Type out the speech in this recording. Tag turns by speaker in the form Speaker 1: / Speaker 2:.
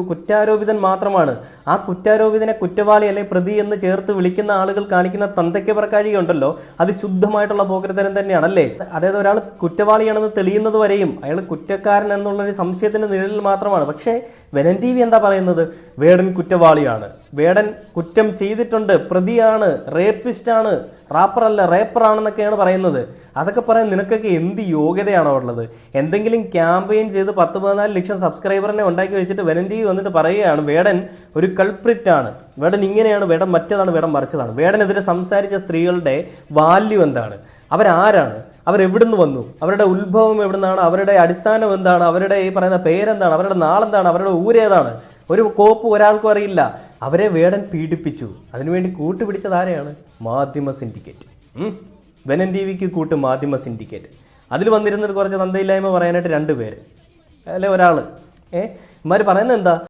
Speaker 1: കുറ്റാരോപിതൻ മാത്രമാണ്. ആ കുറ്റാരോപിതനെ കുറ്റവാളി അല്ലെങ്കിൽ പ്രതി എന്ന് ചേർത്ത് വിളിക്കുന്ന ആളുകൾ കാണിക്കുന്ന തന്തയ്ക്ക് പറക്കാഴിയുണ്ടല്ലോ, അത് ശുദ്ധമായിട്ടുള്ള പോക്കരത്തരം തന്നെയാണ് അല്ലേ. അതായത് ഒരാൾ കുറ്റവാളിയാണെന്ന് തെളിയുന്നത് വരെയും അയാൾ കുറ്റക്കാരൻ എന്നുള്ളൊരു സംശയത്തിൻ്റെ നിഴലിൽ മാത്രമാണ്. പക്ഷേ വെനൻ ടി വി എന്താ പറയുന്നത്? വേടൻ കുറ്റവാളിയാണ്, വേടൻ കുറ്റം ചെയ്തിട്ടുണ്ട്, പ്രതിയാണ്, റേപ്പിസ്റ്റാണ്, റാപ്പറല്ല റേപ്പറാണെന്നൊക്കെയാണ് പറയുന്നത്. അതൊക്കെ പറയാൻ നിനക്കൊക്കെ എന്ത് യോഗ്യതയാണോ ഉള്ളത്? എന്തെങ്കിലും ക്യാമ്പയിൻ ചെയ്ത് 10-14 ലക്ഷം സബ്സ്ക്രൈബറിനെ ഉണ്ടാക്കി വെച്ചിട്ട് വെനൻ ടി വി വന്നിട്ട് പറയുകയാണ് വേടൻ ഒരു കൾപ്രിറ്റാണ്, വേടൻ ഇങ്ങനെയാണ്, വേടൻ മറ്റേതാണ്, വേടൻ മറിച്ചതാണ്. വേടനെതിരെ സംസാരിച്ച സ്ത്രീകളുടെ വാല്യൂ എന്താണ്? അവരാരാണ്? അവരെവിടുന്ന് വന്നു? അവരുടെ ഉത്ഭവം എവിടുന്നാണ്? അവരുടെ അടിസ്ഥാനം എന്താണ്? അവരുടെ ഈ പറയുന്ന പേരെന്താണ്? അവരുടെ നാളെന്താണ്? അവരുടെ ഊരേതാണ്? ഒരു കോപ്പ് ഒരാൾക്കും അറിയില്ല. അവരെ വേടൻ പീഡിപ്പിച്ചു. അതിനുവേണ്ടി കൂട്ടുപിടിച്ചത് ആരെയാണ്? മാധ്യമ സിൻഡിക്കേറ്റ്. വെനൻ ടി വിക്ക് കൂട്ട് മാധ്യമ സിൻഡിക്കേറ്റ്. അതിൽ വന്നിരുന്നിട്ട് കുറച്ച് തന്തയില്ലായ്മ പറയാനായിട്ട് 2 പേര് അല്ലെ ഒരാൾ. ഇവന്മാർ പറയുന്നത് എന്താ?